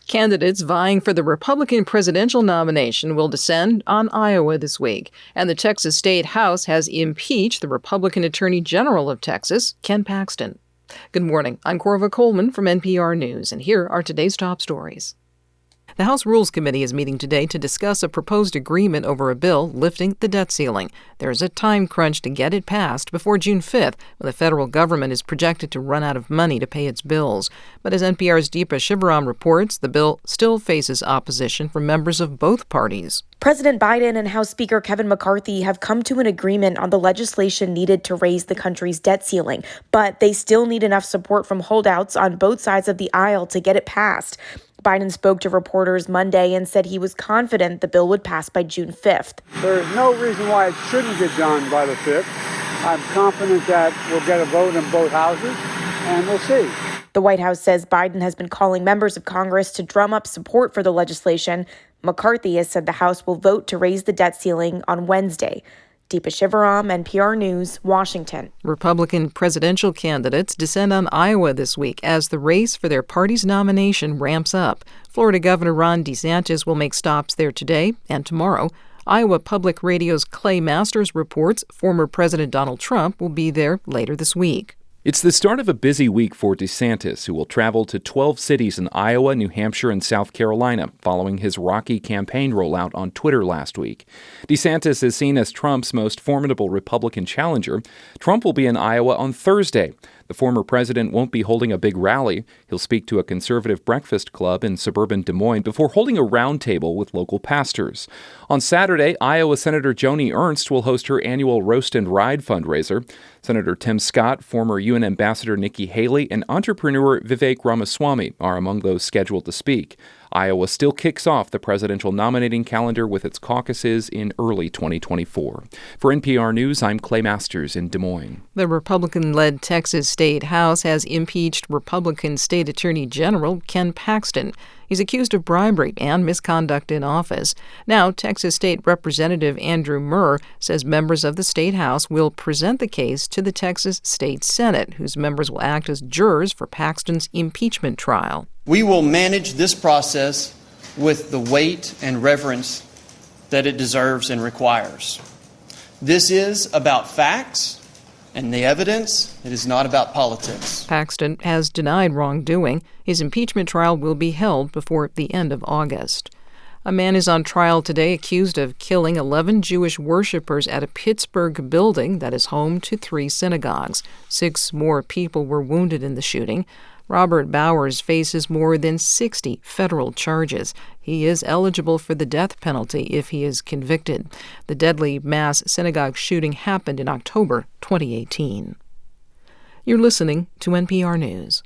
Candidates vying for the Republican presidential nomination will descend on Iowa this week, and the Texas State House has impeached the Republican Attorney General of Texas, Ken Paxton. Good morning. I'm Corva Coleman from NPR News, and here are today's top stories. The House Rules Committee is meeting today to discuss a proposed agreement over a bill lifting the debt ceiling. There's a time crunch to get it passed before June 5th, when the federal government is projected to run out of money to pay its bills. But as NPR's Deepa Shivaram reports, the bill still faces opposition from members of both parties. President Biden and House Speaker Kevin McCarthy have come to an agreement on the legislation needed to raise the country's debt ceiling, but they still need enough support from holdouts on both sides of the aisle to get it passed. Biden spoke to reporters Monday and said he was confident the bill would pass by June 5th. There is no reason why it shouldn't get done by the 5th. I'm confident that we'll get a vote in both houses, and we'll see. The White House says Biden has been calling members of Congress to drum up support for the legislation. McCarthy has said the House will vote to raise the debt ceiling on Wednesday. Deepa Shivaram, NPR News, Washington. Republican presidential candidates descend on Iowa this week as the race for their party's nomination ramps up. Florida Governor Ron DeSantis will make stops there today and tomorrow. Iowa Public Radio's Clay Masters reports former President Donald Trump will be there later this week. It's the start of a busy week for DeSantis, who will travel to 12 cities in Iowa, New Hampshire, and South Carolina, following his rocky campaign rollout on Twitter last week. DeSantis is seen as Trump's most formidable Republican challenger. Trump will be in Iowa on Thursday. The former president won't be holding a big rally. He'll speak to a conservative breakfast club in suburban Des Moines before holding a roundtable with local pastors. On Saturday, Iowa Senator Joni Ernst will host her annual Roast and Ride fundraiser. Senator Tim Scott, former UN Ambassador Nikki Haley, and entrepreneur Vivek Ramaswamy are among those scheduled to speak. Iowa still kicks off the presidential nominating calendar with its caucuses in early 2024. For NPR News, I'm Clay Masters in Des Moines. The Republican-led Texas State House has impeached Republican State Attorney General Ken Paxton. He's accused of bribery and misconduct in office. Now, Texas State Representative Andrew Murr says members of the State House will present the case to the Texas State Senate, whose members will act as jurors for Paxton's impeachment trial. We will manage this process with the weight and reverence that it deserves and requires. This is about facts and the evidence. It is not about politics. Paxton has denied wrongdoing. His impeachment trial will be held before the end of August. A man is on trial today accused of killing 11 Jewish worshipers at a Pittsburgh building that is home to 3 synagogues. 6 more people were wounded in the shooting. Robert Bowers faces more than 60 federal charges. He is eligible for the death penalty if he is convicted. The deadly mass synagogue shooting happened in October 2018. You're listening to NPR News.